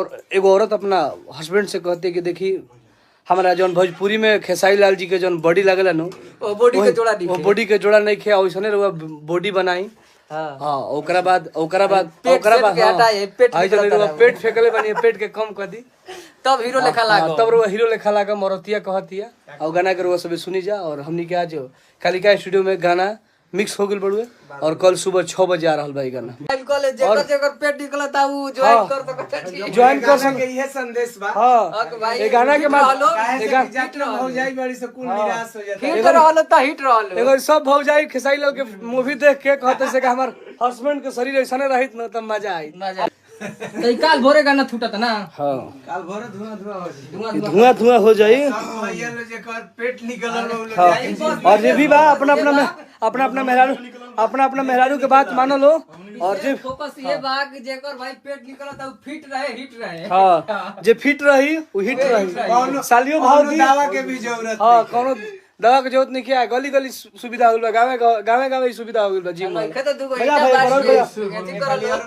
और एगो औरत अपना हस्बैंड से कहती है कि देखी हमारा जौन भोजपुरी में खेसारी लाल जी के जौन बॉडी लगेला नु वो बॉडी के जोड़ा वो बॉडी के जोड़ा नहीं खे वैसने रहुआ बॉडी बनाई। हाँ ओकरा बाद पेट फेंकले बनी पेट के कम कर दी तब हीरो लेखा लागो तब रुआ हीरो लेखा लागा मरतिया कहतिया और गाना के रुआ सब सुनी जा। और हमनी के आज कालिका स्टूडियो में गाना मिक्स हो गइल बड़ुए और कल सुबह 6 बजे आ रहल बा गाना। कॉलेज जेकर पेट निकलता उ ज्वाइन कर सकता ज्वाइन कर सके ये संदेश बा। हां ये गाना के बाद हो जाई बड़ी से कुल निराश हो जाता हिट रहलो त हिट रहलो एगो सब भौजाई खेसारी लाल के मूवी देख के कहते से कि हमर हस्बैंड के शरीर ऐसने रहित न त मजा आई। तो काल भोरे गाना छूटत ना। हां काल भोरे धुआं हो धुआं हो जाई जाई भैया लोग जेकर पेट निकलल और ये भी बा अपना मेहरारू के बात मानो लो। और जे फोकस ये बा कि जेकर भाई पेट निकलता उ फिट रहे हिट रहे। हां जे फिट रही वो हिट रही सालियो भाव दी दवा के भी जरूरत हां कोनो दवा के जरूरत नहीं किया गली गली सुविधा हो गइल गावे गावे सुविधा हो गइल जी। तो दुगो भैया ईटा भैया बास